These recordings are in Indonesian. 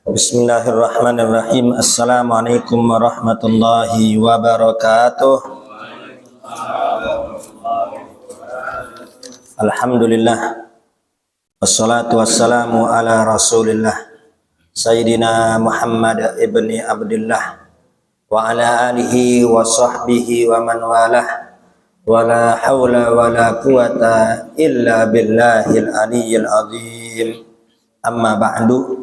Bismillahirrahmanirrahim. Assalamualaikum warahmatullahi wabarakatuh. Alhamdulillah. Wassalatu wassalamu ala rasulillah Sayyidina Muhammad ibni Abdullah wa ala alihi wa sahbihi wa man walah. Wala hawla wala quwata illa billahil aliyyil azim. Amma ba'du.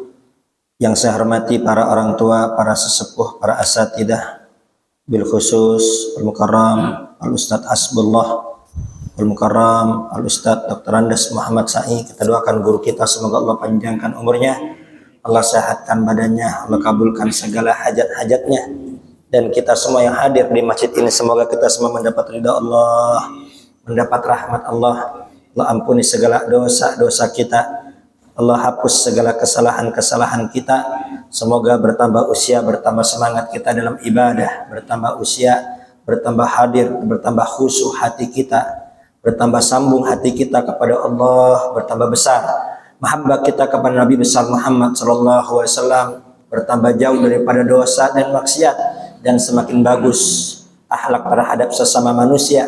Yang saya hormati para orang tua, para sesepuh, para asatidah, bil khusus Al-Mukarram Al-Ustadz Hasbullah, Al-Mukarram Al-Ustadz Dr. Andes Muhammad Sa'i. Kita doakan guru kita, semoga Allah panjangkan umurnya, Allah sehatkan badannya, Allah kabulkan segala hajat-hajatnya. Dan kita semua yang hadir di masjid ini, semoga kita semua mendapat ridha Allah, mendapat rahmat Allah. Allah ampuni segala dosa-dosa kita, Allah hapus segala kesalahan-kesalahan kita. Semoga bertambah usia, bertambah semangat kita dalam ibadah, bertambah usia, bertambah hadir, bertambah khusyuk hati kita, bertambah sambung hati kita kepada Allah, bertambah besar mahabbah kita kepada Nabi besar Muhammad sallallahu alaihi wasallam, bertambah jauh daripada dosa dan maksiat, dan semakin bagus akhlak terhadap sesama manusia.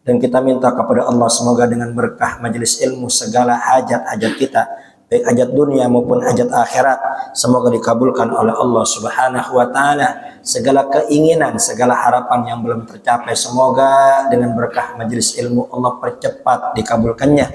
Dan kita minta kepada Allah semoga dengan berkah majelis ilmu segala hajat-hajat kita, baik hajat dunia maupun hajat akhirat, semoga dikabulkan oleh Allah Subhanahu wa taala. Segala keinginan, segala harapan yang belum tercapai, semoga dengan berkah majelis ilmu Allah percepat dikabulkannya.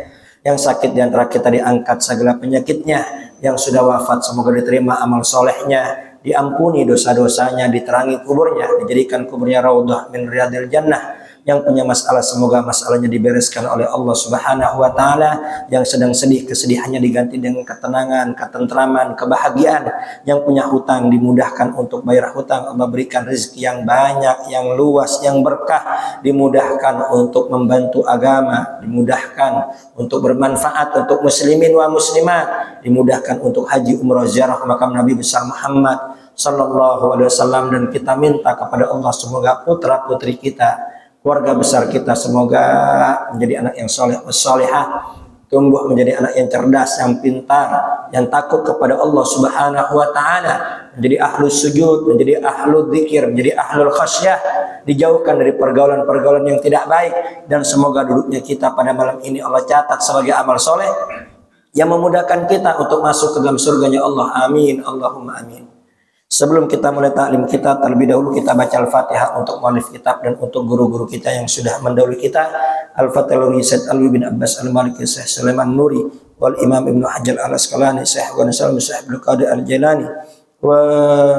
Yang sakit di antara kita diangkat segala penyakitnya, yang sudah wafat semoga diterima amal solehnya, diampuni dosa-dosanya, diterangi kuburnya, dijadikan kuburnya raudhah min riyadil jannah. Yang punya masalah semoga masalahnya dibereskan oleh Allah Subhanahu wa taala. Yang sedang sedih, kesedihannya diganti dengan ketenangan, ketentraman, kebahagiaan. Yang punya hutang dimudahkan untuk bayar hutang, Allah berikan rezeki yang banyak, yang luas, yang berkah, dimudahkan untuk membantu agama, dimudahkan untuk bermanfaat untuk muslimin wa muslimat, dimudahkan untuk haji umrah ziarah makam Nabi besar Muhammad sallallahu alaihi wasallam. Dan kita minta kepada Allah semoga putra putri kita, keluarga besar kita semoga menjadi anak yang soleh solehah, tumbuh menjadi anak yang cerdas, yang pintar, yang takut kepada Allah Subhanahu wa taala, menjadi ahlus sujud, menjadi ahlul dzikir, menjadi ahlul khasyah, dijauhkan dari pergaulan-pergaulan yang tidak baik. Dan semoga duduknya kita pada malam ini Allah catat sebagai amal soleh yang memudahkan kita untuk masuk ke dalam surganya Allah. Amin, Allahumma amin. Sebelum kita mulai taklim kita, terlebih dahulu kita baca Al-Fatihah untuk muallif kitab dan untuk guru-guru kita yang sudah mendahului kita. Al-Fatihah Sayyid Alwi bin Abbas Al-Maliki, Syekh Sulaiman Nuri, wal Imam Ibnu Hajar Al-Asqalani, Syekh Ghani Syekh Abdul Qadir Al-Jailani, wa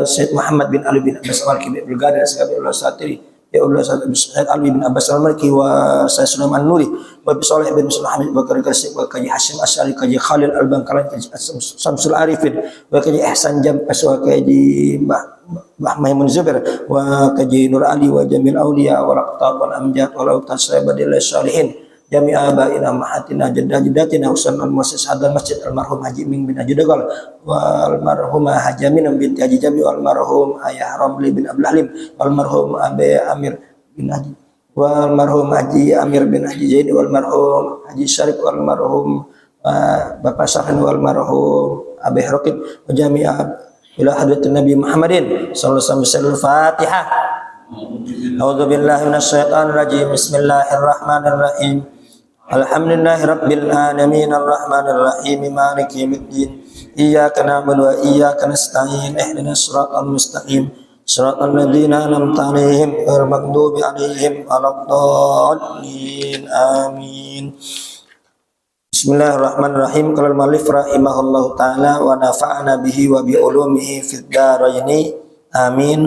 Syekh Muhammad bin Ali bin Abbas Al-Maliki bin Abdul Qadir Al Satiri, ya Allah Syekh Alwi bin Abbas Al-Maliki, wa Syekh Sulaiman Nuri, wa Saleh bin Muhammad Bakar Gresik, wa Kaji Hasyim Asy'ari, Kaji Khalil Al-Bangkalan, Kaji Samsul Arifin, wa Kaji Ihsan Jampas, wa Kaji Mbah Maimun Zubair, wa Kaji Nur Ali, wa Jamil Aulia, wa Raqtab wal Amjad, wa Lautan Sayyidil Salihin, jami'a abaina mahatina jaddatina usan al-muassis hadal masjid almarhum Haji Ming bin Ajudagal, wal marhumah Haji Aminah binti Haji Jami, wal marhum Ayah Ramli bin Abdul Halim, wal marhum Abi Amir bin Haji, wal marhum Haji Amir bin Haji Zaini, wal marhum Haji Syarif, wal marhum Bapak Sarhan, wal marhum Abi Raqib, wa jami'a ila hadratin Nabi Muhammadin sallallahu alaihi wasallam. Fatihah. A'udzu billahi minasyaitonir rajim. Bismillahirrahmanirrahim. Alhamdulillahi rabbil alamin arrahmanir rahim maliki yaumiddin. Iyyaka na'budu wa iyyaka nasta'in. Ihdinas siratal mustaqim. Siratal ladzina an'amta 'alaihim ghairil maghdubi 'alaihim waladdallin. Amin. Bismillahirrahmanirrahim. Qala al-mu'allif rahimahullahu taala wa nafa'ana bihi wa bi ulumihi fid dharaini. Amin.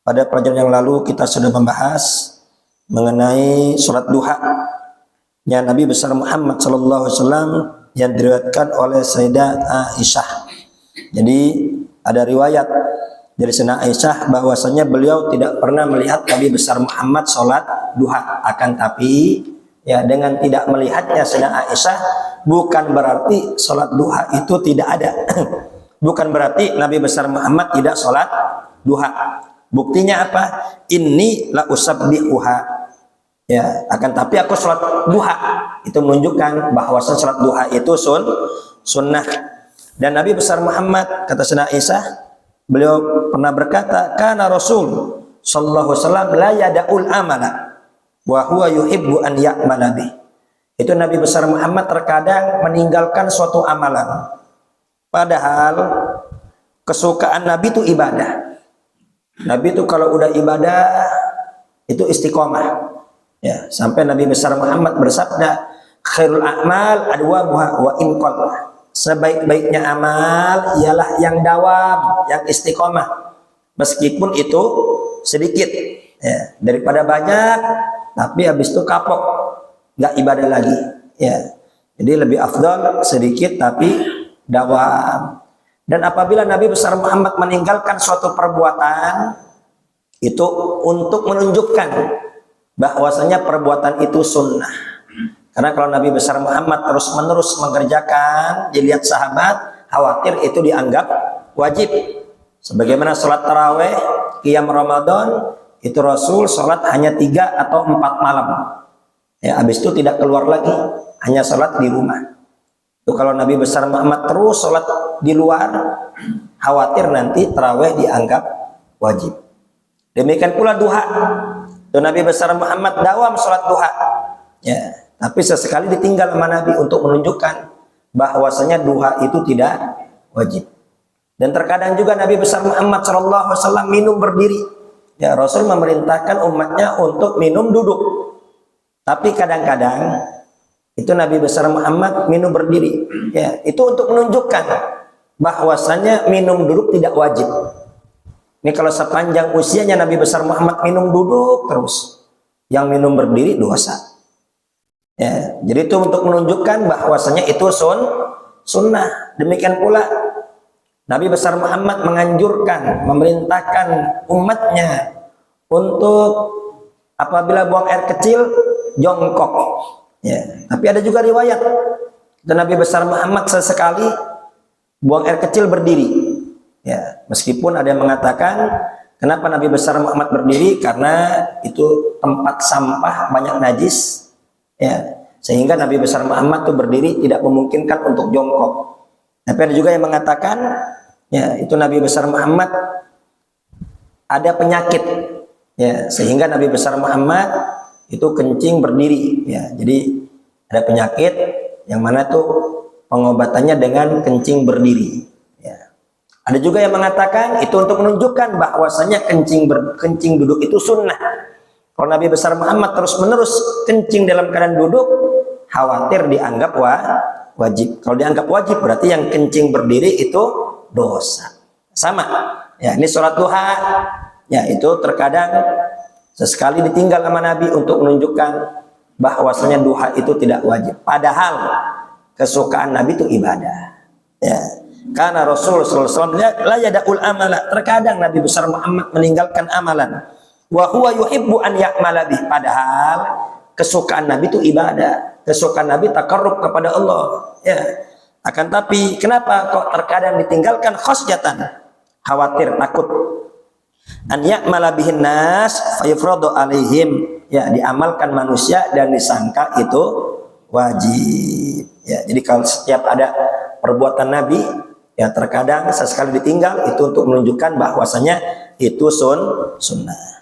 Pada pelajaran yang lalu kita sudah membahas mengenai salat duha yang Nabi besar Muhammad sallallahu alaihi wasallam yang diriwayatkan oleh Sayyidah Aisyah. Jadi ada riwayat dari Sayyidah Aisyah bahwasanya beliau tidak pernah melihat Nabi besar Muhammad salat duha. Akan tapi ya, dengan tidak melihatnya Sayyidah Aisyah bukan berarti salat duha itu tidak ada. Bukan berarti Nabi besar Muhammad tidak salat duha. Buktinya apa? Inni la usabbihuha. Ya, akan tapi aku salat duha. Itu menunjukkan bahwa salat duha itu sunnah. Dan Nabi besar Muhammad, kata Sayyidina Aisyah, beliau pernah berkata, kana Rasul sallallahu alaihi wasallam la yada'ul amala wa huwa yuhibbu an ya'mala bih. Itu Nabi besar Muhammad terkadang meninggalkan suatu amalan, padahal kesukaan Nabi itu ibadah. Nabi itu kalau udah ibadah itu istiqomah. Ya, sampai Nabi besar Muhammad bersabda, khairul a'mal adwamuha wa in qalla. Sebaik-baiknya amal ialah yang dawam, yang istiqomah, meskipun itu sedikit, ya, daripada banyak tapi habis itu kapok, nggak ibadah lagi, ya. Jadi lebih afdal sedikit tapi dawam. Dan apabila Nabi besar Muhammad meninggalkan suatu perbuatan itu untuk menunjukkan bahwasanya perbuatan itu sunnah. Karena kalau Nabi besar Muhammad terus-menerus mengerjakan, dilihat sahabat khawatir itu dianggap wajib. Sebagaimana sholat taraweh, qiyam Ramadan, itu Rasul sholat hanya 3 atau 4 malam. Ya, habis itu tidak keluar lagi, hanya sholat di rumah. Itu kalau Nabi besar Muhammad terus sholat di luar, khawatir nanti taraweh dianggap wajib. Demikian pula duha. Itu Nabi besar Muhammad dawam sholat duha. Ya. Tapi sesekali ditinggal sama Nabi untuk menunjukkan bahwasanya duha itu tidak wajib. Dan terkadang juga Nabi besar Muhammad SAW minum berdiri. Ya, Rasul memerintahkan umatnya untuk minum duduk. Tapi kadang-kadang itu Nabi besar Muhammad minum berdiri. Ya, itu untuk menunjukkan bahwasanya minum duduk tidak wajib. Ini kalau sepanjang usianya Nabi besar Muhammad minum duduk terus, yang minum berdiri dosa. Ya, jadi itu untuk menunjukkan bahwasanya itu sunnah. Demikian pula Nabi besar Muhammad menganjurkan, memerintahkan umatnya untuk apabila buang air kecil jongkok. Ya, tapi ada juga riwayat dan Nabi besar Muhammad sesekali buang air kecil berdiri. Ya, meskipun ada yang mengatakan kenapa Nabi besar Muhammad berdiri, karena itu tempat sampah banyak najis. Ya, sehingga Nabi besar Muhammad itu berdiri, tidak memungkinkan untuk jongkok. Tapi ada juga yang mengatakan, ya, itu Nabi besar Muhammad ada penyakit, ya, sehingga Nabi besar Muhammad itu kencing berdiri. Ya, jadi ada penyakit yang mana tuh pengobatannya dengan kencing berdiri. Ya. Ada juga yang mengatakan itu untuk menunjukkan bahwasanya kencing duduk itu sunnah. Kalau Nabi besar Muhammad terus-menerus kencing dalam keadaan duduk, khawatir dianggap wajib. Kalau dianggap wajib berarti yang kencing berdiri itu dosa. Sama. Ya, ini sholat duha. Ya, itu terkadang sesekali ditinggal sama Nabi untuk menunjukkan bahwasanya duha itu tidak wajib. Padahal kesukaan Nabi itu ibadah. Ya. Karena Rasul sallallahu alaihi wasallam la yada'ul amala. Terkadang Nabi besar Muhammad meninggalkan amalan. Wa huwa yuhibbu an ya'mala bih. Padahal kesukaan Nabi itu ibadah. Kesukaan Nabi takarrub kepada Allah. Ya. Akan tapi kenapa kok terkadang ditinggalkan khasyatan? Khawatir, takut. An ya'mala bihin nas fayufradu alaihim. Ya, diamalkan manusia dan disangka itu wajib. Ya, jadi kalau setiap ada perbuatan Nabi, ya terkadang sesekali ditinggal itu untuk menunjukkan bahwasanya itu sunnah.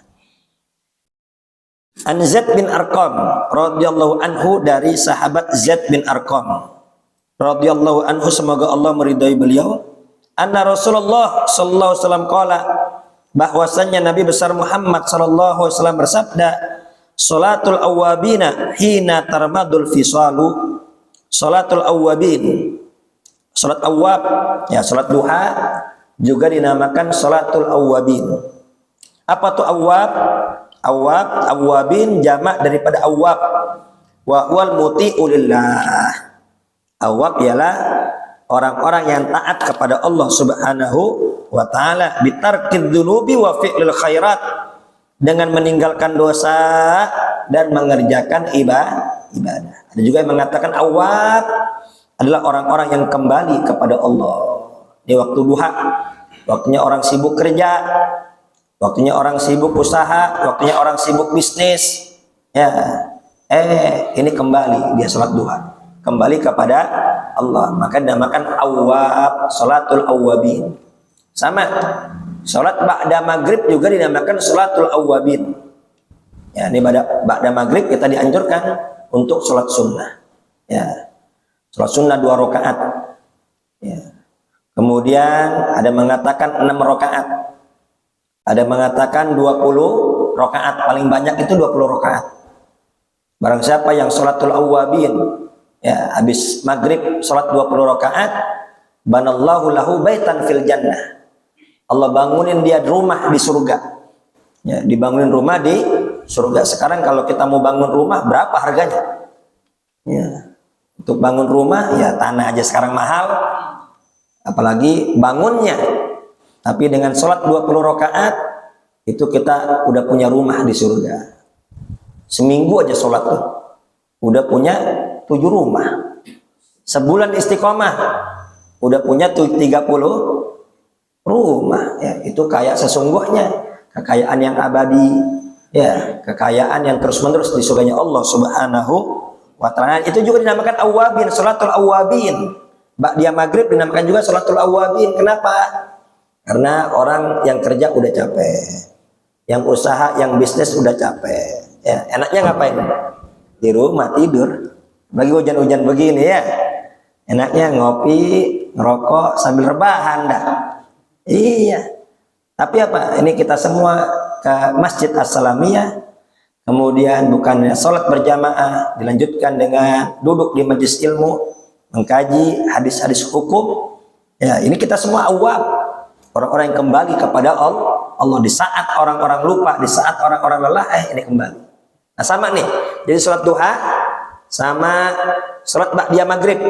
An Zaid bin Arqam radhiyallahu anhu, dari sahabat Zaid bin Arqam radhiyallahu anhu, semoga Allah meridai beliau, anna Rasulullah sallallahu alaihi wasallam qala, bahwasanya Nabi besar Muhammad sallallahu alaihi wasallam bersabda, salatul awwabina hina tarmadul fisalu. Salatul awwabin, salat awwab, ya salat duha juga dinamakan salatul awwabin. Apa tuh awwab? Awwabin jamak daripada awwab. Wa huwal muti'u lillah. Awwab ialah orang-orang yang taat kepada Allah Subhanahu wa taala bitarkidz dzunubi wa fi'lil khairat, dengan meninggalkan dosa dan mengerjakan ibadah. Ada juga yang mengatakan awwab adalah orang-orang yang kembali kepada Allah di waktu duha. Waktunya orang sibuk kerja, waktunya orang sibuk usaha, waktunya orang sibuk bisnis. Ya, ini kembali dia sholat duha, kembali kepada Allah, maka dinamakan awwab, salatul awwabin. Sama, salat ba'da maghrib juga dinamakan salatul awwabin. Ya, ini ba'da maghrib kita dianjurkan untuk salat sunnah. Ya, salat sunnah 2 rakaat. Ya. Kemudian ada mengatakan 6 rakaat. Ada mengatakan 20 rakaat, paling banyak itu 20 rakaat. Barang siapa yang salatul awwabin, ya, habis maghrib salat 20 rakaat, banallahu lahu baitan fil jannah. Allah bangunin dia rumah di surga. Ya, dibangunin rumah di surga. Sekarang kalau kita mau bangun rumah, berapa harganya? Ya, untuk bangun rumah, ya tanah aja sekarang mahal, apalagi bangunnya. Tapi dengan sholat 20 rakaat itu kita udah punya rumah di surga. Seminggu aja sholat tuh udah punya 7 rumah. Sebulan istiqomah udah punya 30 rumah. Ya, itu kayak sesungguhnya kekayaan yang abadi, ya, kekayaan yang terus-menerus di surganya Allah Subhanahu wa ta'ala. Itu juga dinamakan awwabin, salatul awwabin. Ba'da maghrib dinamakan juga salatul awwabin. Kenapa? Karena orang yang kerja udah capek, yang usaha, yang bisnis udah capek. Ya, enaknya ngapain? Di rumah tidur. Bagi hujan-hujan begini ya, enaknya ngopi, ngerokok sambil rebahan dah. Iya. Tapi apa? Ini kita semua ke Masjid As-Salamiyah, kemudian bukannya sholat berjamaah, dilanjutkan dengan duduk di majelis ilmu, mengkaji hadis-hadis hukum. Ya, ini kita semua awam, orang-orang yang kembali kepada Allah di saat orang-orang lupa, di saat orang-orang lelah, ini kembali. Nah sama nih, jadi sholat duha sama sholat ba'da maghrib.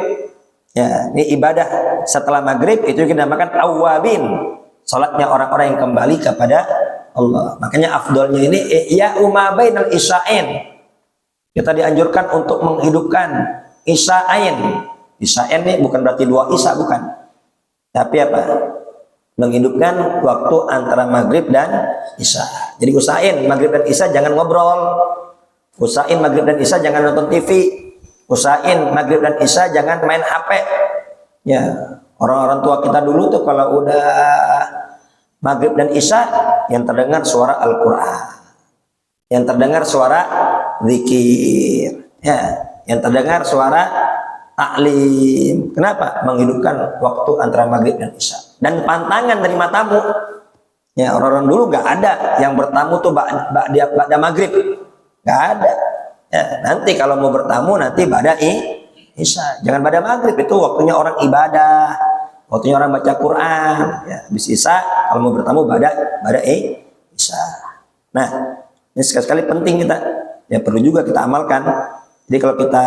Ya, ini ibadah setelah maghrib itu dinamakan awwabin. Sholatnya orang-orang yang kembali kepada Allah. Makanya afdolnya ini ya bainal isya'in. Kita dianjurkan untuk menghidupkan isya'in. Isya'in ini bukan berarti 2 isya, bukan. Tapi apa? Menghidupkan waktu antara maghrib dan isya. Jadi usahain maghrib dan isya jangan ngobrol. Usahain maghrib dan isya jangan nonton TV. Usahain maghrib dan isya jangan main HP. Ya, orang-orang tua kita dulu tuh kalau udah maghrib dan isya yang terdengar suara Al-Quran, yang terdengar suara zikir, ya, yang terdengar suara taklim. Kenapa? Menghidupkan waktu antara maghrib dan isya. Dan pantangan dari matamu. Ya, orang-orang dulu nggak ada yang bertamu tuh ba'da maghrib. Nggak ada. Ya, nanti kalau mau bertamu nanti ba'da isya. Jangan ba'da maghrib, itu waktunya orang ibadah, waktunya orang baca Quran. Ya, habis isya kalau mau bertamu ba'da isya. Nah, ini sekali-sekali penting kita. Ya perlu juga kita amalkan. Jadi kalau kita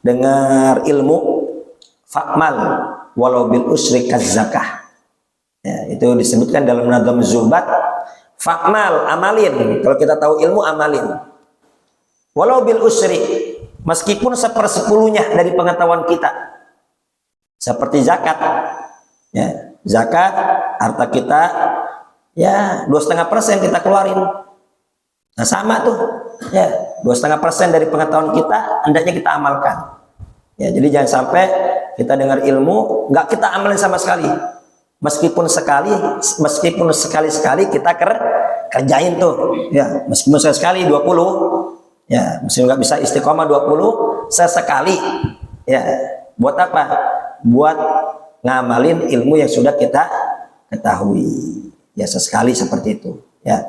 dengar ilmu, fa'mal walau bil usri zakah. Ya, itu disebutkan dalam Nadham Zubat. Fa'mal, amalin. Kalau kita tahu ilmu, amalin. Walau bil usri, meskipun 1/10 dari pengetahuan kita. Seperti zakat. Ya, zakat harta kita ya 2,5% kita keluarin. Nah sama tuh. Ya, 2,5% dari pengetahuan kita hendaknya kita amalkan. Ya, jadi jangan sampai kita dengar ilmu nggak kita amalin sama sekali. Meskipun sekali-sekali kita kerjain tuh. Ya, meskipun sekali 20. Ya, meskipun nggak bisa istiqomah 20, sesekali. Ya, buat apa? Buat ngamalin ilmu yang sudah kita ketahui. Ya, sesekali seperti itu. Ya.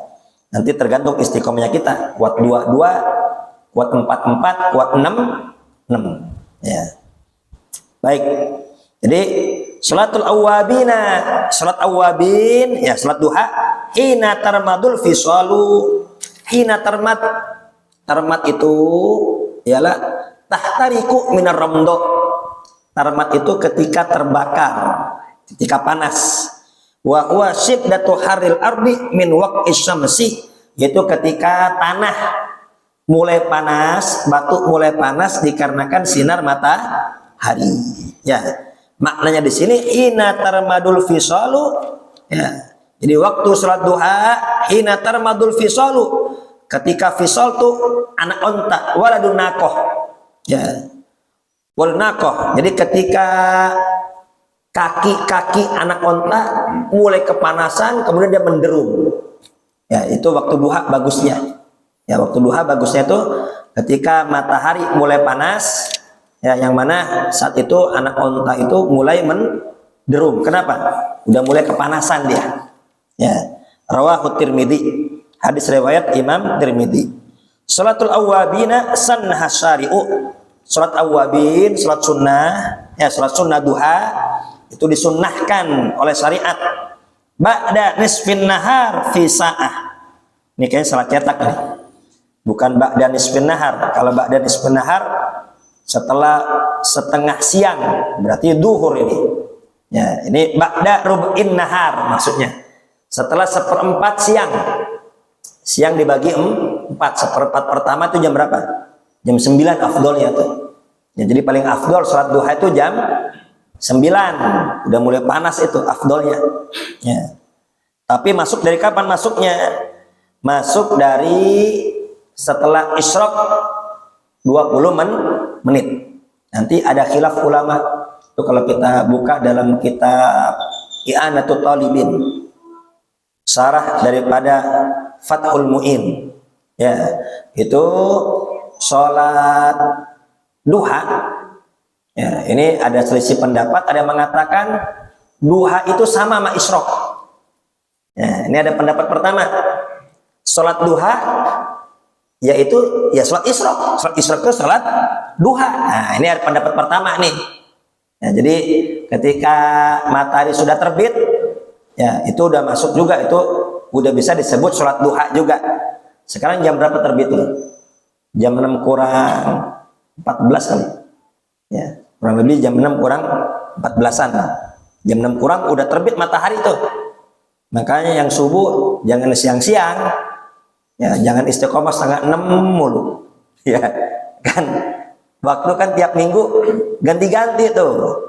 Nanti tergantung istiqomahnya kita. Kuat 2, kuat 4, kuat 6. Ya. Baik. Jadi salatul awwabina, salat awwabin, ya salat duha, hina tarmadul fisalu. Hina tarmad itu ialah tahtariku minar ramdo. Tarmad itu ketika terbakar, ketika panas. Wa huwa syiddatu haril ardi min waqis syamsi, yaitu ketika tanah mulai panas, batu mulai panas dikarenakan sinar matahari. Ya, maknanya di sini hina tarmadul fisalu. Ya, jadi waktu salat duha hina tarmadul fisalu, ketika fisal tuh anak onta waladun nakoh. Ya, wal naqah. Jadi ketika kaki-kaki anak onta mulai kepanasan, kemudian dia menderum. Ya, itu waktu duha bagusnya. Ya, waktu duha bagusnya itu ketika matahari mulai panas, ya, yang mana saat itu anak onta itu mulai menderum. Kenapa? Udah mulai kepanasan dia. Ya, rawahu Tirmidzi. Hadis riwayat Imam Tirmidzi. Salatul awwabina sannaha syari'u. Salat awwabin, salat sunnah, ya, salat sunnah duha itu disunnahkan oleh syariat ba'da nisfin nahar fi sa'ah. Ini kayaknya salah cetak nih. Bukan ba'da nisfin nahar. Kalau ba'da nisfin nahar setelah setengah siang, berarti duhur ini. Ya, ini ba'da rub'in nahar maksudnya. Setelah seperempat siang. Siang dibagi 4, seperempat pertama itu jam berapa? Jam 9 afdolnya tuh. Ya, jadi paling afdol salat duha itu jam 9. Udah mulai panas itu afdolnya. Ya. Tapi masuk dari kapan masuknya? Masuk dari setelah isyraq 20 menit. Nanti ada khilaf ulama. Itu kalau kita buka dalam kitab I'anatul Talibin. Syarah daripada Fathul Mu'in. Ya, itu sholat duha. Ya, ini ada selisih pendapat. Ada yang mengatakan duha itu sama sama isyraq. Ya, ini ada pendapat pertama. Sholat duha yaitu ya sholat isyraq. Sholat isyraq itu sholat duha. Nah, ini ada pendapat pertama nih. Ya, jadi ketika matahari sudah terbit, ya itu udah masuk juga, itu udah bisa disebut sholat duha juga. Sekarang jam berapa terbit tuh? Jam 6 kurang 14 kali. Ya, kurang lebih jam 6 kurang 14-an. Jam 6 kurang udah terbit matahari tuh. Makanya yang subuh jangan siang-siang. Ya, jangan istiqomah setengah 6 mulu. Ya, kan waktu kan tiap minggu ganti-ganti tuh.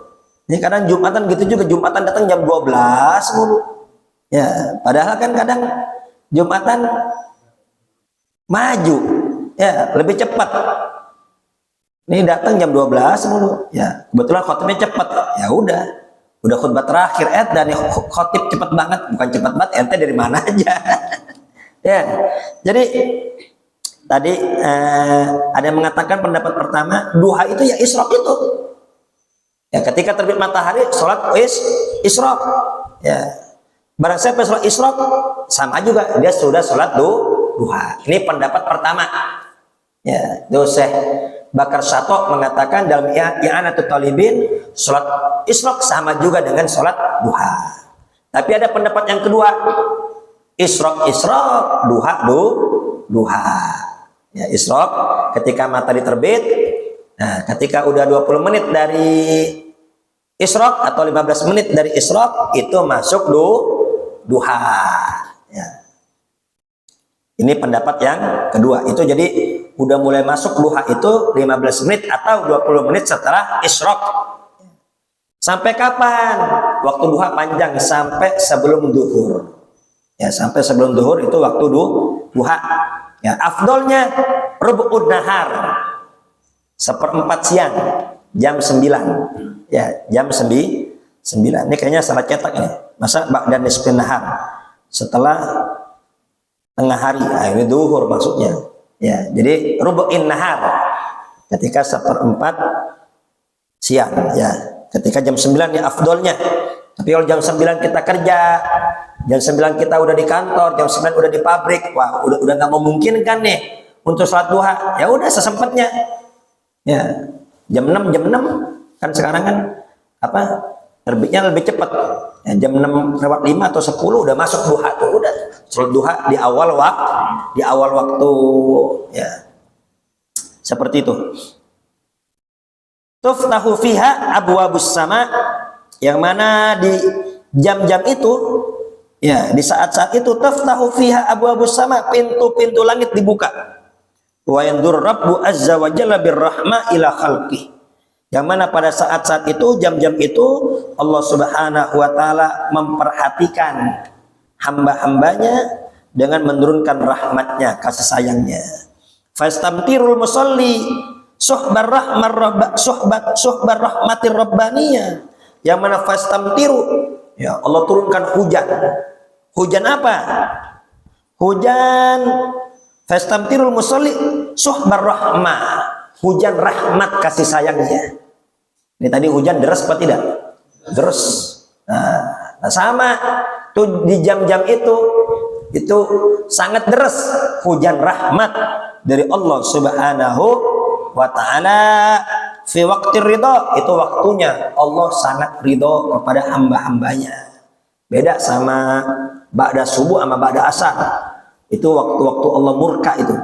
Ini kadang Jumatan gitu juga, Jumatan datang jam 12 mulu. Ya, padahal kan kadang Jumatan maju, ya, lebih cepat. Ini datang jam 12 mulu. Ya, kebetulan khotibnya cepat. Ya udah khutbah terakhir dan khotib cepat banget, bukan cepat banget, ente dari mana aja. Ya, jadi tadi ada yang mengatakan pendapat pertama, duha itu ya isyraq itu. Ya, ketika terbit matahari sholat isyraq. Ya, barang siapa sholat isyraq sama juga dia sudah sholat duha. Ini pendapat pertama. Ya, itu Syekh Bakar Syatok mengatakan dalam I'anatul Talibin sholat isyraq sama juga dengan sholat duha. Tapi ada pendapat yang kedua, isyraq duha. Ya, isyraq ketika matahari terbit. Nah, ketika udah 20 menit dari isyraq atau 15 menit dari isyraq itu masuk duha. Ya. Ini pendapat yang kedua. Itu jadi udah mulai masuk duha itu 15 menit atau 20 menit setelah isyraq. Sampai kapan? Waktu duha panjang sampai sebelum duhur. Ya, sampai sebelum duhur itu waktu duha. Ya, afdolnya rub'un nahar. Seperempat siang, jam 9. Ya, jam 9. Ini kayaknya salah cetak ini. Masa ba'da nisfin nahar. Setelah tengah hari. Nah, ini duhur maksudnya. Ya, jadi rubu'in nahar. Ketika seperempat siang, ya. Ketika jam 9 ya afdolnya. Tapi kalau jam 9 kita kerja, jam 9 kita udah di kantor, jam 9 udah di pabrik, wah udah nggak memungkinkan nih untuk sholat duha. Ya udah sesempatnya. Ya, jam 6 kan sekarang kan apa terbitnya lebih cepat. Ya, jam 6:05 atau 10 udah masuk duha tuh, udah sholat duha di awal waktu ya. Seperti itu. Tuftahu fiha abwabus sama, yang mana di jam-jam itu ya, di saat-saat itu tuftahu fiha abwabus sama, pintu-pintu langit dibuka. Wa yandur rabbu azza wa jalla birrahma ila khalqih, yang mana pada saat-saat itu, jam-jam itu Allah subhanahu wa ta'ala memperhatikan hamba-hambanya dengan menurunkan rahmatnya, kasih sayangnya. Fastamtirul musalli, suhbar rahmatir rabbaniyah, yang mana fastamtiru, ya Allah turunkan hujan. Hujan apa? Hujan fastamtirul musalli suhbar rahmah, hujan rahmat kasih sayangnya. Ini tadi hujan deras apa tidak? Deras. Nah, sama tuh di jam-jam itu sangat deras, hujan rahmat dari Allah Subhanahu wa ta'ala fi waqtir ridha, itu waktunya Allah sangat ridho kepada hamba-hambanya. Beda sama ba'da subuh sama ba'da asar, itu waktu-waktu Allah murka itu,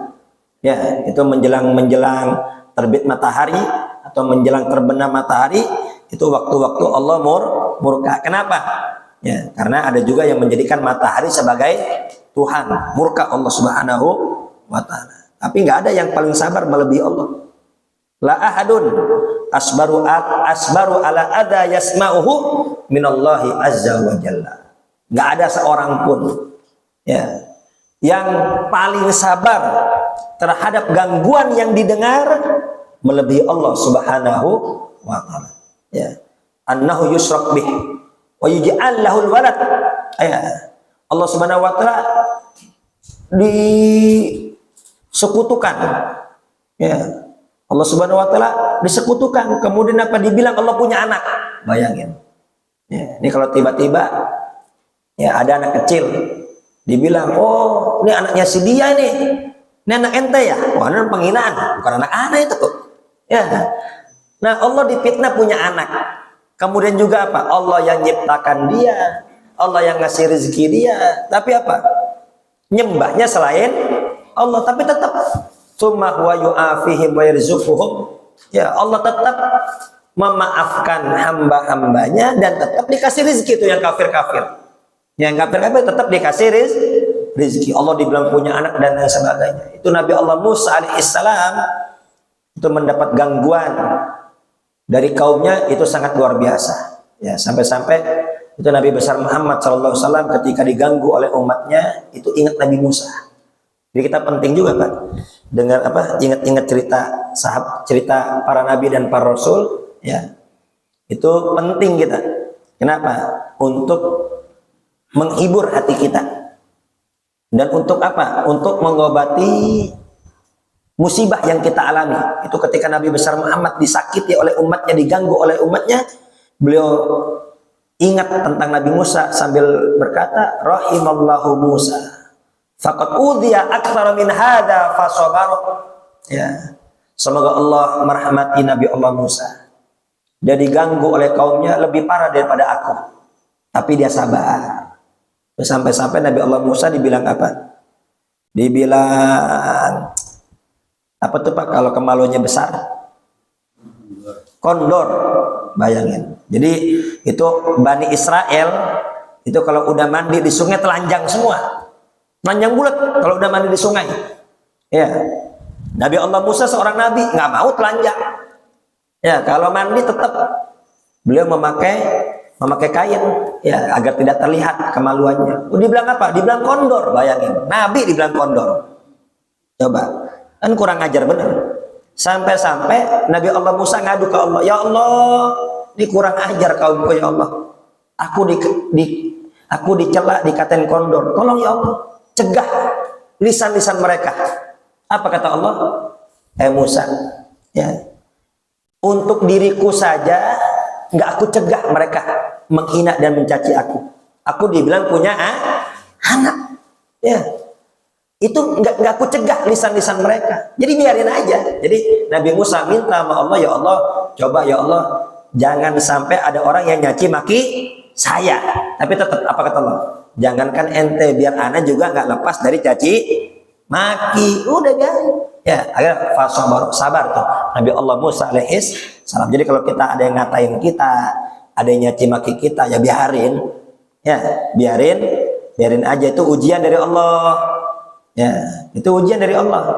ya, itu menjelang terbit matahari atau menjelang terbenam matahari, itu waktu-waktu Allah murka. Kenapa? Ya, karena ada juga yang menjadikan matahari sebagai Tuhan, murka Allah Subhanahu wa ta'ala. Tapi nggak ada yang paling sabar melebihi Allah. La ahadun asbaru ala adha yasma'uhu minallahi azza wa jalla. Nggak ada seorang pun, ya, yang paling sabar terhadap gangguan yang didengar melebihi Allah Subhanahu wa ta'ala. Ya. Annahu yusrak bih wa yuj'al lahul walad. Ya. Allah Subhanahu wa ta'ala disekutukan. Ya. Allah Subhanahu wa ta'ala disekutukan. Kemudian apa dibilang Allah punya anak? Bayangin. Ya. Ini kalau tiba-tiba ya ada anak kecil dibilang, oh ini anaknya si dia nih, ini anak ente ya? Wah, ini penghinaan, bukan anak-anak itu kok. Ya. Nah, Allah difitnah punya anak. Kemudian juga apa? Allah yang nyiptakan dia, Allah yang ngasih rezeki dia. Tapi apa? Nyembahnya selain Allah, tapi tetap summa huwa yu'afihim wa yarzuquhum. Ya, Allah tetap memaafkan hamba-hambanya dan tetap dikasih rezeki. Itu yang kafir-kafir. Yang kafir-kafir tetap dikasih rezeki. Allah dibilang punya anak dan lain sebagainya. Itu Nabi Allah Musa alaihissalam itu mendapat gangguan dari kaumnya, itu sangat luar biasa. Ya, sampai-sampai itu Nabi besar Muhammad SAW ketika diganggu oleh umatnya itu ingat Nabi Musa. Jadi kita penting juga Pak dengar apa, ingat-ingat cerita para nabi dan para rasul, ya. Itu penting kita. Kenapa? Untuk menghibur hati kita. Dan untuk apa? Untuk mengobati musibah yang kita alami. Itu ketika Nabi besar Muhammad disakiti oleh umatnya, diganggu oleh umatnya, beliau ingat tentang Nabi Musa sambil berkata, rahimallahu Musa faqad udhiya aktsara min hadza fasabar. Ya. Semoga Allah merahmati Nabi Allah Musa. Dia diganggu oleh kaumnya lebih parah daripada aku, tapi dia sabar. Sampai-sampai Nabi Allah Musa dibilang apa? Dibilang apa tuh Pak kalau kemaluannya besar? Kondor. Bayangin. Jadi itu Bani Israel itu kalau udah mandi di sungai telanjang semua. Telanjang bulat kalau udah mandi di sungai. Ya. Nabi Allah Musa seorang nabi nggak mau telanjang. Ya, kalau mandi tetap beliau memakai kain, ya, agar tidak terlihat kemaluannya. Dibilang apa? Dibilang kondor. Bayangin. Nabi dibilang kondor. Coba. Kan kurang ajar bener. Sampai-sampai Nabi Allah Musa ngadu ke Allah, ya Allah, ini kurang ajar kaumku ya Allah. Aku dicela, dikatain kondor. Tolong ya Allah, cegah lisan-lisan mereka. Apa kata Allah? Musa, ya, untuk diriku saja nggak aku cegah mereka menghina dan mencaci aku. Aku dibilang punya anak, ya. Itu nggak aku cegah lisan-lisan mereka. Jadi biarin aja. Jadi Nabi Musa minta sama Allah, ya Allah, coba ya Allah, jangan sampai ada orang yang nyaci maki saya. Tapi tetap apa kata Allah? Jangankan ente, biar ana juga nggak lepas dari caci maki. Udah biarin. Ya, akhirnya sabar tuh Nabi Allah Musa alaihissalam. Jadi kalau kita ada yang ngatain kita, ada yang nyaci maki kita, ya biarin. Ya, biarin aja, itu ujian dari Allah. Ya, itu ujian dari Allah.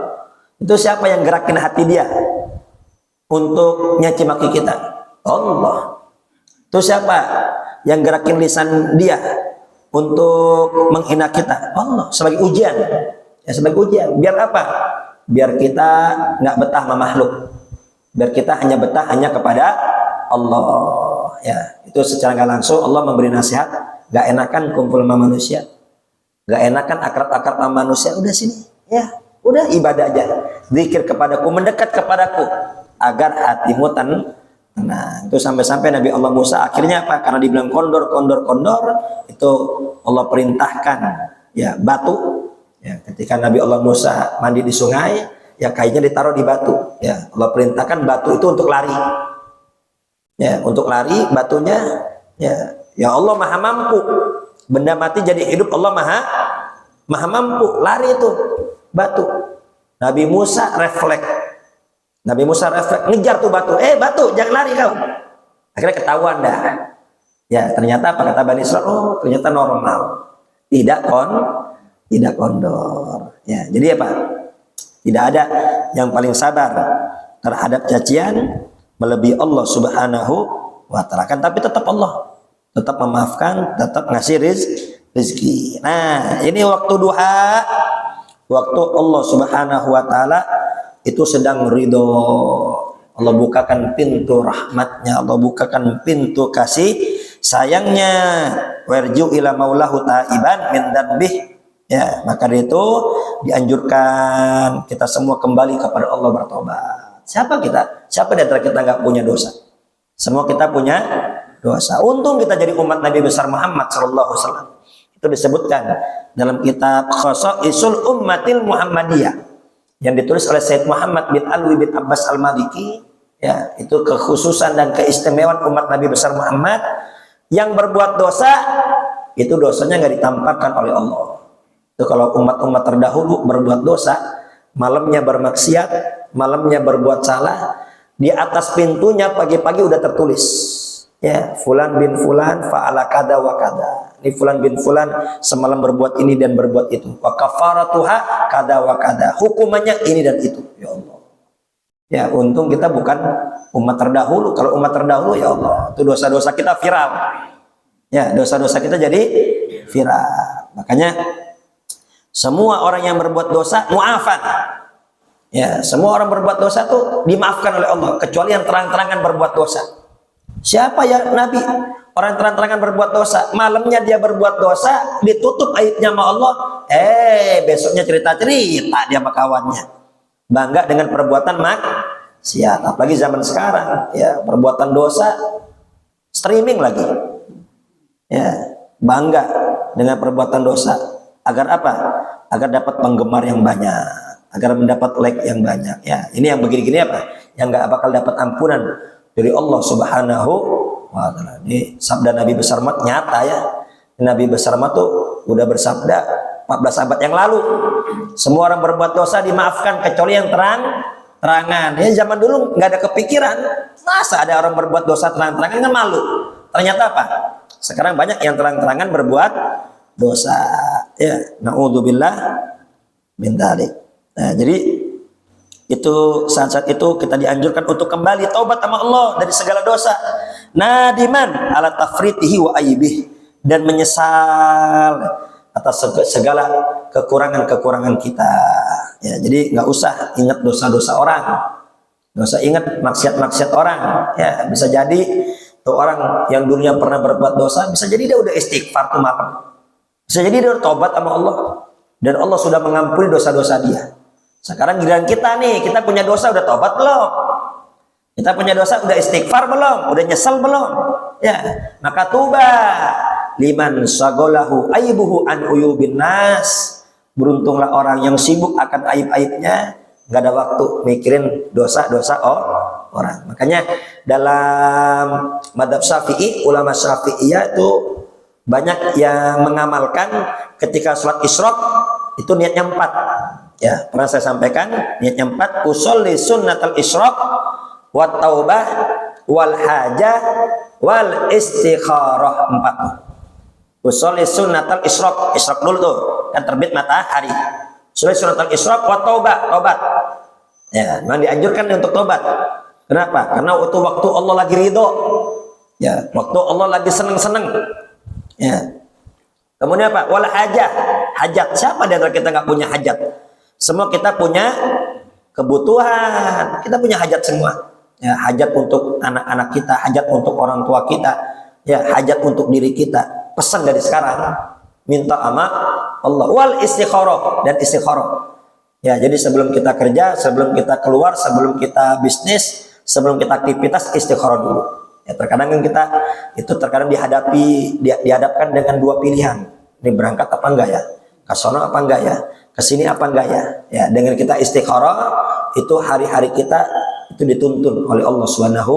Itu siapa yang gerakin hati dia untuk nyaci maki kita? Allah. Itu siapa yang gerakin lisan dia untuk menghina kita? Allah. Sebagai ujian. Ya, sebagai ujian. Biar apa? Biar kita nggak betah sama makhluk. biar kita hanya betah hanya kepada Allah. Ya, itu secara nggak langsung Allah memberi nasihat, nggak enakan kumpul sama manusia, nggak enakan akrab-akrab sama manusia, udah sini, ya, udah ibadah aja, zikir kepadaku, mendekat kepadaku, agar hatimu tenang. Itu sampai-sampai Nabi Allah Musa akhirnya apa? Karena dibilang kondor, itu Allah perintahkan ya batu. Ya, ketika Nabi Allah Musa mandi di sungai, ya kainnya ditaruh di batu. Ya, Allah perintahkan batu itu untuk lari. Ya, untuk lari batunya. Ya Allah maha mampu. Benda mati jadi hidup, Allah maha mampu. Lari itu batu. Nabi Musa refleks. Ngejar tuh batu. Batu, jangan lari kau. Akhirnya ketahuan dah. Ya, ternyata apa kata Bani Israil? Oh, ternyata normal. Tidak kondor. Ya, jadi apa? Tidak ada yang paling sabar terhadap cacian melebihi Allah Subhanahu wa taala. Kan tapi tetap Allah tetap memaafkan, tetap ngasih rezeki. Nah, ini waktu duha, waktu Allah Subhanahu wa taala itu sedang ridho. Allah bukakan pintu rahmatnya, Allah bukakan pintu kasih sayangnya. Warju ila maulahu taiban min dzanbih. Ya, maka itu dianjurkan kita semua kembali kepada Allah bertobat. Siapa kita? Siapa di antara kita nggak punya dosa? Semua kita punya dosa. Untung kita jadi umat Nabi besar Muhammad sallallahu alaihi wasallam. Itu disebutkan dalam kitab Khosaisul Ummatil Muhammadiyah yang ditulis oleh Sayyid Muhammad bin Alwi bin Abbas Al-Maliki. Ya, itu kekhususan dan keistimewaan umat Nabi besar Muhammad yang berbuat dosa, itu dosanya nggak ditampakkan oleh Allah. Itu kalau umat-umat terdahulu berbuat dosa, malamnya bermaksiat, malamnya berbuat salah, di atas pintunya pagi-pagi udah tertulis, ya, fulan bin fulan fa'ala kada wa kada. Ini fulan bin fulan semalam berbuat ini dan berbuat itu. Wa kafaratuha kada wa kada. Hukumannya ini dan itu. Ya Allah. Ya, untung kita bukan umat terdahulu. Kalau umat terdahulu, ya Allah, itu dosa-dosa kita viral. Ya, dosa-dosa kita jadi viral. Makanya semua orang yang berbuat dosa mu'afan. Ya, semua orang berbuat dosa tuh dimaafkan oleh Allah, kecuali yang terang-terangan berbuat dosa. Siapa ya Nabi? Orang terang-terangan berbuat dosa, malamnya dia berbuat dosa, ditutup aibnya sama Allah. Besoknya cerita-cerita dia sama kawannya. Bangga dengan perbuatan maksiat. Apalagi zaman sekarang, ya, perbuatan dosa streaming lagi. Ya, bangga dengan perbuatan dosa. Agar apa? Agar dapat penggemar yang banyak, agar mendapat like yang banyak. Ya, ini yang begini-gini apa? Yang nggak bakal dapat ampunan dari Allah Subhanahu wa taala. Ini sabda Nabi besar mat nyata ya. Nabi besar mat tuh udah bersabda 14 abad yang lalu. Semua orang berbuat dosa dimaafkan kecuali yang terang-terangan. Ya, zaman dulu nggak ada kepikiran. Masa ada orang berbuat dosa terang-terangan, kan malu. Ternyata apa? Sekarang banyak yang terang-terangan berbuat dosa. Ya, naudzubillah min dzalik. Nah, jadi itu saat-saat itu kita dianjurkan untuk kembali taubat sama Allah dari segala dosa. Nadiman ala tafritihi wa aibih, dan menyesal atas segala kekurangan-kekurangan kita. Ya, jadi nggak usah ingat dosa-dosa orang, nggak usah ingat maksiat-maksiat orang. Ya, bisa jadi tuh orang yang dulunya pernah berbuat dosa, bisa jadi dia udah istighfar tuh malam. Bisa jadi dia tobat sama Allah dan Allah sudah mengampuni dosa-dosa dia. Sekarang giliran kita nih, kita punya dosa udah tobat belum? Kita punya dosa udah istighfar belum? Udah nyesel belum? Ya, maka tubah liman sagolahu aibuhu an uyubin nas. Beruntunglah orang yang sibuk akan aib-aibnya, nggak ada waktu mikirin dosa-dosa orang. Makanya dalam madhab Syafi'i, ulama Syafi'iyah itu banyak yang mengamalkan ketika sholat isyraq itu niatnya 4. Ya, pernah saya sampaikan niatnya 4. Usolli sunnatal isyraq wa taubah wal hajah wal istikharah. 4. Usolli sunnatal isyraq. Isyraq dulu tuh kan terbit matahari. Usolli sunnatal isyraq wa taubah, tobat. Ya, memang dianjurkan untuk tobat. Kenapa? Karena itu waktu Allah lagi ridho. Ya, waktu Allah lagi seneng-seneng. Ya. Kemudian apa? Wal hajah. Hajat. Siapa di antara kita nggak punya hajat? Semua kita punya kebutuhan. Kita punya hajat semua. ya, hajat untuk anak-anak kita, hajat untuk orang tua kita, ya, hajat untuk diri kita. Pesan dari sekarang, minta sama Allah. Wal istikharah, dan istikharah. Ya, jadi sebelum kita kerja, sebelum kita keluar, sebelum kita bisnis, sebelum kita aktivitas, istikharah dulu. Ya, terkadang kan kita itu terkadang dihadapkan dengan dua pilihan. Ini berangkat apa enggak ya? Ke sono apa enggak ya? Ke sini apa enggak ya? Ya, dengan kita istikharah, itu hari-hari kita itu dituntun oleh Allah Subhanahu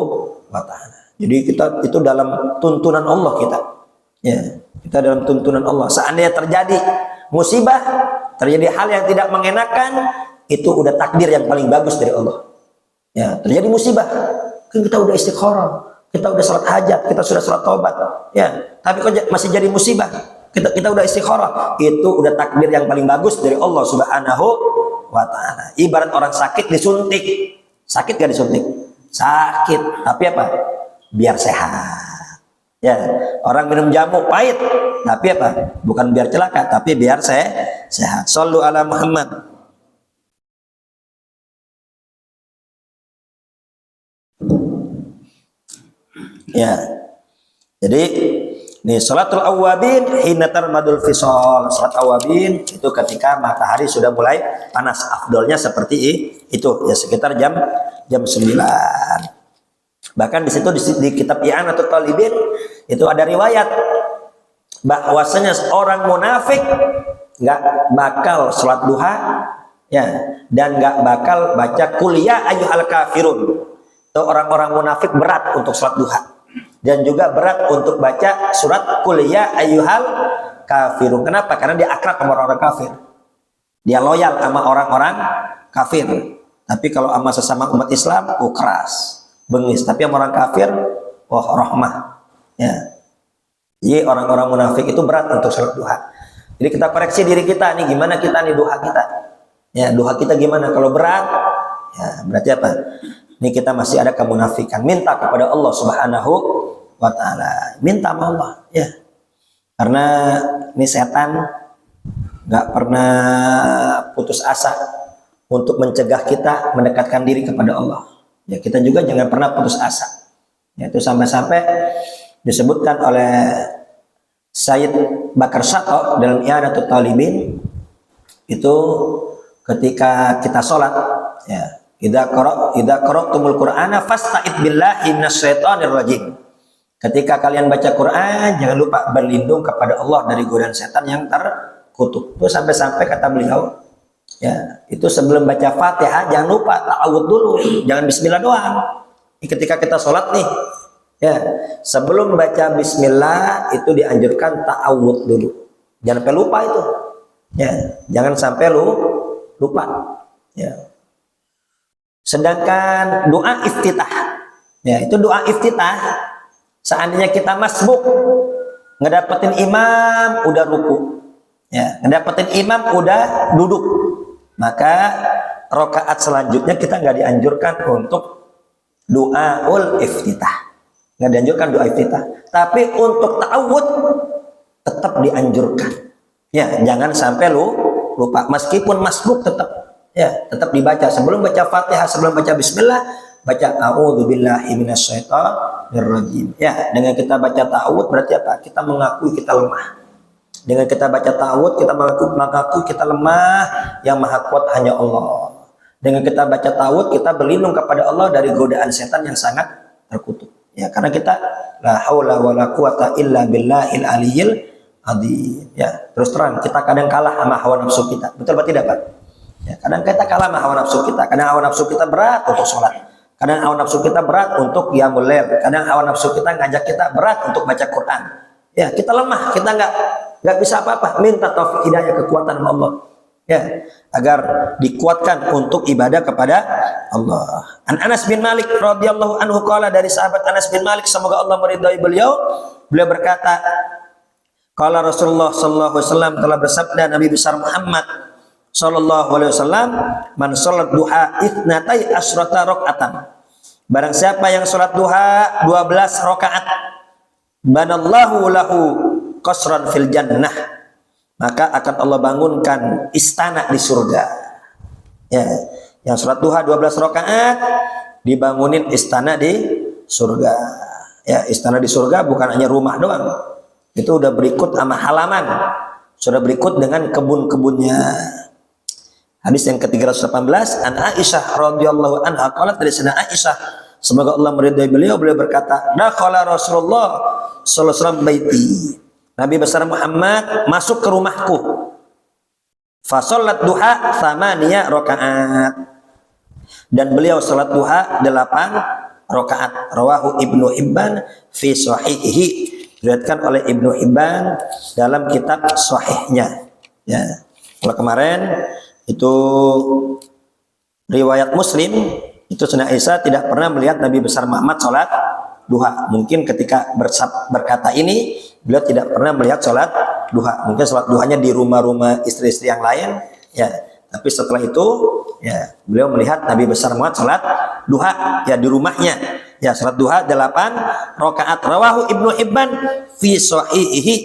wa taala. Jadi kita itu dalam tuntunan Allah kita. Ya, kita dalam tuntunan Allah. Seandainya terjadi musibah, terjadi hal yang tidak mengenakan, itu udah takdir yang paling bagus dari Allah. Ya, terjadi musibah, kan kita udah istikharah, kita udah sholat hajat, kita sudah sholat taubat, ya, tapi kok masih jadi musibah, kita udah istikharah, itu udah takdir yang paling bagus dari Allah Subhanahu wa taala. Ibarat orang sakit disuntik, sakit gak disuntik? Sakit, tapi apa? Biar sehat. Ya, orang minum jamu pahit, tapi apa? Bukan biar celaka, tapi biar sehat. Shallu ala Muhammad. Ya, jadi nih salatul awwabin hina tarmadul fisal. Salat awwabin itu ketika matahari sudah mulai panas. Afdolnya seperti itu, ya, sekitar jam 9. Bahkan di situ di kitab I'anatul Talibin itu ada riwayat bahwasanya seorang munafik nggak bakal sholat duha, ya, dan nggak bakal baca qul ya ayyuhal kafirun. Itu orang-orang munafik berat untuk sholat duha. Dan juga berat untuk baca surat qul ya ayyuhal kafirun. Kenapa? Karena dia akrab sama orang-orang kafir. Dia loyal sama orang-orang kafir. Tapi kalau sama sesama umat Islam, keras, bengis. Tapi sama orang kafir, rahmah. Ya. Jadi orang-orang munafik itu berat untuk sholat duha. Jadi kita koreksi diri kita nih, gimana kita nih duha kita? Ya, duha kita gimana? Kalau berat, ya berarti apa? Ini kita masih ada kemunafikan. Minta kepada Allah Subhanahu wa taala. Minta sama Allah, ya. Karena ini setan nggak pernah putus asa untuk mencegah kita mendekatkan diri kepada Allah. Ya, kita juga jangan pernah putus asa. Ya, itu sampai-sampai disebutkan oleh Sayyid Bakar Syato dalam I'anatul Talibin, itu ketika kita sholat, ya, idza qara'tumul Qur'ana fasta'id billahi minasyaitonir rajim. Ketika kalian baca Quran, jangan lupa berlindung kepada Allah dari godaan setan yang terkutuk. Itu sampai-sampai kata beliau, ya, itu sebelum baca Fatihah jangan lupa ta'awudz dulu, jangan bismillah doang. Ketika kita sholat nih, ya, sebelum baca bismillah itu dianjurkan ta'awudz dulu. Jangan sampai lupa itu. Ya, jangan sampai lupa. Ya. Sedangkan doa iftitah, ya, itu doa iftitah, seandainya kita masbuk ngedapetin imam udah ruku, ya, ngedapetin imam udah duduk, maka rakaat selanjutnya kita nggak dianjurkan untuk doaul iftitah, nggak dianjurkan doa iftitah. Tapi untuk ta'awudz tetap dianjurkan, ya, jangan sampai lupa, meskipun masbuk tetap. Ya, tetap dibaca sebelum baca Fatihah, sebelum baca bismillah, baca a'udzubillahi minasyaitonir rajim. Ya, dengan kita baca ta'awudz berarti apa? Kita mengakui kita lemah. Dengan kita baca ta'awudz kita mengakui kita lemah, yang maha kuat hanya Allah. Dengan kita baca ta'awudz kita berlindung kepada Allah dari godaan setan yang sangat terkutuk. Ya, karena kita la haula wala quwata illa billahil aliyyil azim. Ya, terus terang kita kadang kalah sama hawa nafsu kita. Betul apa tidak, Pak? Ya, kadang kita kalah sama hawa nafsu kita. Kadang hawa nafsu kita berat untuk sholat. Kadang hawa nafsu kita berat untuk qiyamul lail. Kadang hawa nafsu kita ngajak kita berat untuk baca Quran. Ya, kita lemah, kita nggak bisa apa-apa. Minta taufik hidayah, kekuatan Allah. Ya, agar dikuatkan untuk ibadah kepada Allah. An Anas bin Malik radhiyallahu anhu qala, dari sahabat Anas bin Malik semoga Allah meridhai beliau berkata, qala Rasulullah sallallahu alaihi wasallam, telah bersabda Nabi besar Muhammad sallallahu alaihi wasallam, man sholat duha itsnatai asyrata rakaatan, barang siapa yang sholat duha 12 rakaat, banallahu lahu qasran fil jannah, maka akan Allah bangunkan istana di surga. Ya, yang sholat duha 12 rakaat dibangunin istana di surga. Ya, istana di surga bukan hanya rumah doang. Itu udah berikut sama halaman. Sudah berikut dengan kebun-kebunnya. Hadis yang ke-318, an Aisyah radhiyallahu anha qalat, dari sana Aisyah, semoga Allah meridai beliau berkata, dakhala Rasulullah sallallahu alaihi wasallam baiti. Nabi besar Muhammad masuk ke rumahku. Fa shallat duha 8 rakaat. Dan beliau salat duha 8 rakaat. Rawahu Ibnu Hibban fi sahihihi. Diriwayatkan oleh Ibnu Hibban dalam kitab sahihnya. Ya. Kalau kemarin itu riwayat Muslim, itu Sayyidina Aisyah tidak pernah melihat Nabi besar Muhammad sholat duha. Mungkin ketika berkata ini, beliau tidak pernah melihat sholat duha. Mungkin sholat duhanya di rumah-rumah istri-istri yang lain, ya. Tapi setelah itu, ya, beliau melihat Nabi besar Muhammad sholat duha, ya, di rumahnya. Ya, sholat duha 8 rakaat. Rawahu Ibnu Hibban fi sahihihi.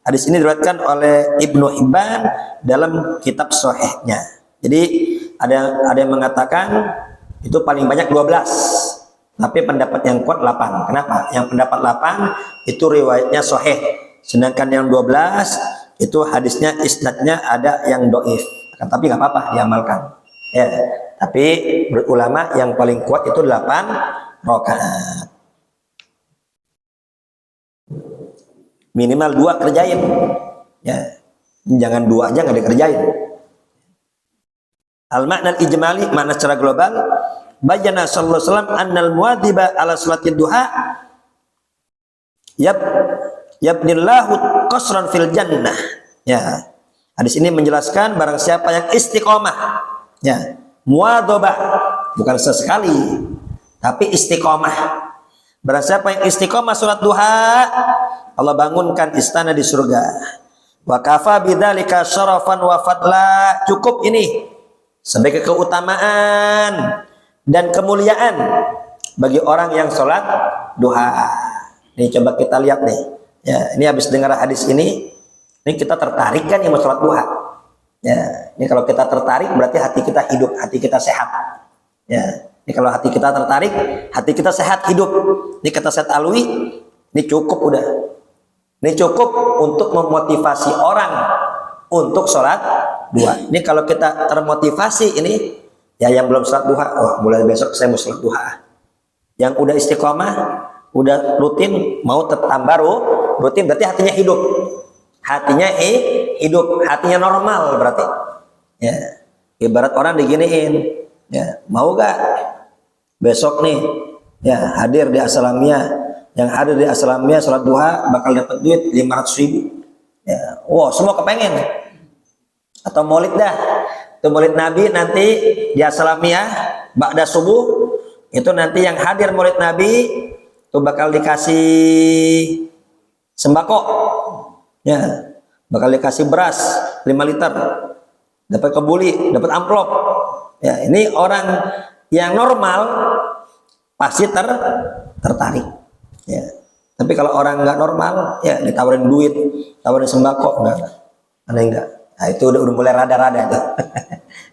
Hadis ini diriwayatkan oleh Ibnu Hibban dalam kitab sahihnya. Jadi ada yang mengatakan itu paling banyak 12. Tapi pendapat yang kuat 8. Kenapa? Yang pendapat 8 itu riwayatnya sahih. Sedangkan yang 12 itu hadisnya isnadnya ada yang dhaif. Tapi nggak apa-apa diamalkan. Ya, tapi ulama yang paling kuat itu 8 rakaat. Minimal 2 kerjain. Ya. Jangan 2 aja nggak dikerjain. Al-makna al-ijmali, makna secara global, bayyana sallallahu alaihi wasallam annal muwadhiba ala salatid duha yabnillahu qasran fil jannah. Ya. Hadis ini menjelaskan barang siapa yang istiqomah, ya, muwadhabah, bukan sesekali, tapi istiqomah. Barang siapa yang istiqomah salat duha, Allah bangunkan istana di surga. Wa kafa bidzalika syarafan wa fadla. Cukup ini sebagai keutamaan dan kemuliaan bagi orang yang sholat duha. Ini coba kita lihat nih. Ya, ini habis dengar hadis ini kita tertarik kan yang mau sholat duha. Ya, ini kalau kita tertarik berarti hati kita hidup, hati kita sehat. Ya, ini kalau hati kita tertarik, hati kita sehat hidup. Ini kata Syed Alwi, ini cukup udah. Ini cukup untuk memotivasi orang untuk sholat duha. Ini kalau kita termotivasi ini, ya yang belum sholat duha, oh mulai besok saya mau sholat duha. Yang udah istiqomah, udah rutin, mau tambah rutin berarti hatinya hidup. Hatinya hidup, hatinya normal berarti. Ya, ibarat orang diginiin, ya, mau gak besok nih, ya, hadir di Aslamiyah. Yang hadir di Aslamiyah sholat duha bakal dapat duit 500.000. Ya, wow, semua kepengen. Atau maulid dah, itu maulid Nabi nanti di Aslamiyah ba'da subuh, itu nanti yang hadir maulid Nabi itu bakal dikasih sembako, ya, bakal dikasih beras 5 liter, dapat kebuli, dapat amplop. Ya, ini orang yang normal pasti tertarik. Ya. Tapi kalau orang nggak normal, ya ditawarin duit, tawarin sembako, enggak. Nah, itu udah mulai rada-rada itu.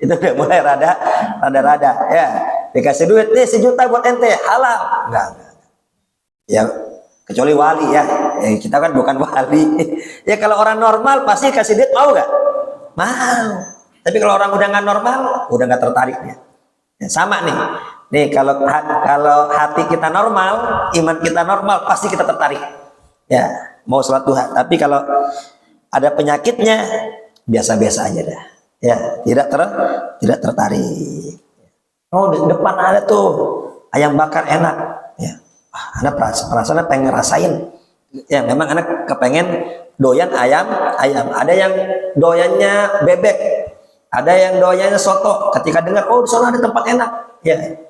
Itu udah mulai rada-rada. Ya, dikasih duit nih 1 juta buat ente, halal. Enggak. Ya, kecuali wali ya. Kita kan bukan wali. Ya kalau orang normal pasti kasih duit, mau nggak? Mau. Tapi kalau orang udah nggak normal, udah nggak tertarik ya. Ya, sama nih. Nih kalau hati kita normal, iman kita normal, pasti kita tertarik. Ya, mau sholat duha. Tapi kalau ada penyakitnya, biasa-biasa aja dah. Ya, tidak tertarik. Oh, di depan ada tuh ayam bakar enak. Ya, anak perasaan pengen rasain. Ya, memang anak kepengen doyan ayam. Ada yang doyannya bebek, ada yang doyannya soto. Ketika dengar, oh di sana ada tempat enak, ya.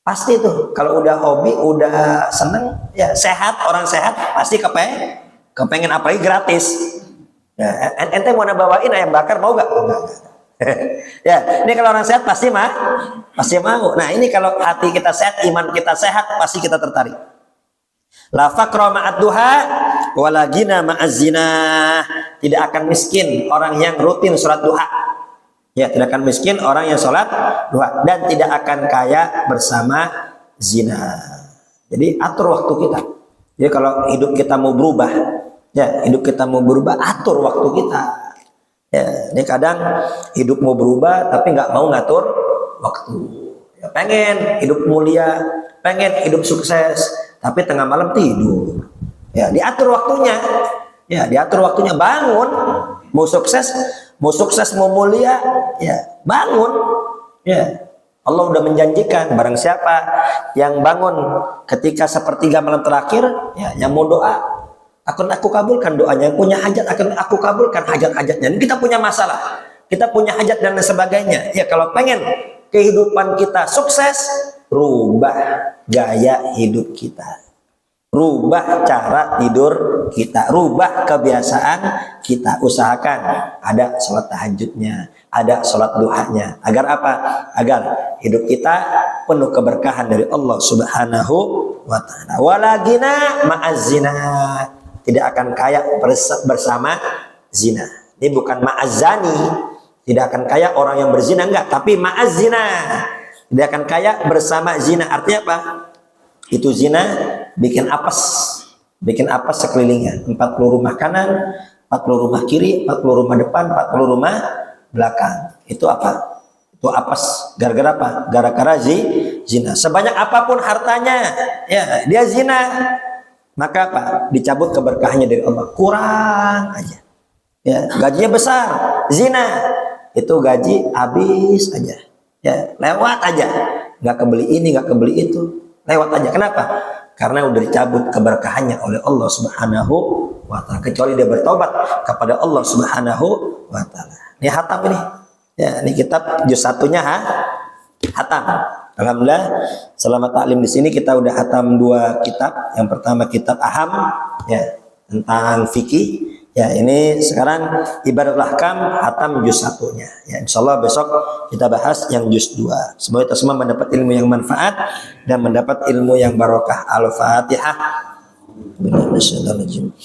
Pasti tuh kalau udah hobi, udah seneng, ya sehat, orang sehat pasti kepengen apalagi gratis. Ya, ente mau bawain ayam bakar mau gak? Ya, ini kalau orang sehat pasti mau. Nah, ini kalau hati kita sehat, iman kita sehat, pasti kita tertarik. La faqra ma'ad duha wala ghina ma'az zina. Tidak akan miskin orang yang rutin sholat duha. Ya, tidak akan miskin orang yang sholat duha, dan tidak akan kaya bersama zina. Jadi atur waktu kita. Jadi kalau hidup kita mau berubah, ya hidup kita mau berubah, atur waktu kita. Ya, ini kadang hidup mau berubah tapi nggak mau ngatur waktu. Ya, pengen hidup mulia, pengen hidup sukses, tapi tengah malam tidur. Ya, diatur waktunya. Ya, diatur waktunya, bangun, mau sukses mau mulia, ya bangun. Ya, Allah udah menjanjikan barang siapa yang bangun ketika sepertiga malam terakhir, ya yang mau doa akan aku kabulkan doanya, yang punya hajat akan aku kabulkan hajat-hajatnya. Ini kita punya masalah, kita punya hajat dan sebagainya. Ya kalau pengen kehidupan kita sukses, rubah gaya hidup kita, rubah cara tidur kita, rubah kebiasaan kita. Usahakan ada sholat tahajudnya, ada sholat duhanya. Agar apa? Agar hidup kita penuh keberkahan dari Allah Subhanahu wa ta'ala. Walagina ma'azina, tidak akan kaya bersama zina. Ini bukan ma'azani, tidak akan kaya orang yang berzina, enggak, tapi ma'azina, tidak akan kaya bersama zina. Artinya apa? Itu zina bikin apes sekelilingnya. 40 rumah kanan, 40 rumah kiri, 40 rumah depan, 40 rumah belakang. Itu apa? Itu apes. Gara-gara apa? Gara-gara zina. Sebanyak apapun hartanya, ya dia zina, maka apa? Dicabut keberkahannya dari Allah. Kurang aja. Ya, gajinya besar, zina, itu gaji habis aja. Ya, lewat aja. Nggak kebeli ini, nggak kebeli itu. Lewat aja. Kenapa? Karena udah dicabut keberkahannya oleh Allah Subhanahu wa ta'ala, kecuali dia bertobat kepada Allah Subhanahu wa ta'ala. Ini hatam ini. Ya, ini kitab juz satunya hatam. Alhamdulillah, selama taklim di sini kita udah hatam 2 kitab. Yang pertama kitab Aham, ya, tentang fikih. Ya, ini sekarang Ibadatul Ahkam hatam juz satunya. Ya, insyaallah besok kita bahas yang juz 2. Semoga kita semua mendapat ilmu yang manfaat dan mendapat ilmu yang barokah. Al-Fatihah. Bismillahirrahmanirrahim.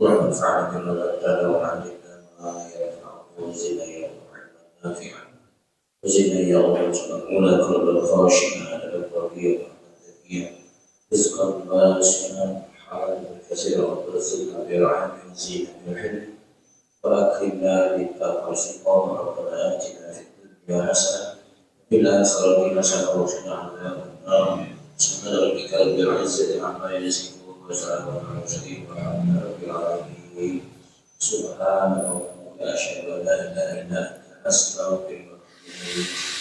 وانفعنا بما بدل وعلمنا ما ينفعنا وزدنا علما نافعا وزدنا وارزقنا قلبا خاشعا على الربيع والذكيا رزقا واسعا حلالا كثيرا وارزقنا برحمة زينة بالحلم واكرمنا بالتقوى سبحان ربنا اتنا في الدنيا حسنة وفي الآخرة حسنة وقنا عذاب النار سبحان ربك رب العزة عما يصفون وسلام على المرسلين والحمد لله رب العالمين. سبحان الله، أشهد أن لا إله إلا أنت، أستغفرك وأتوب إليك.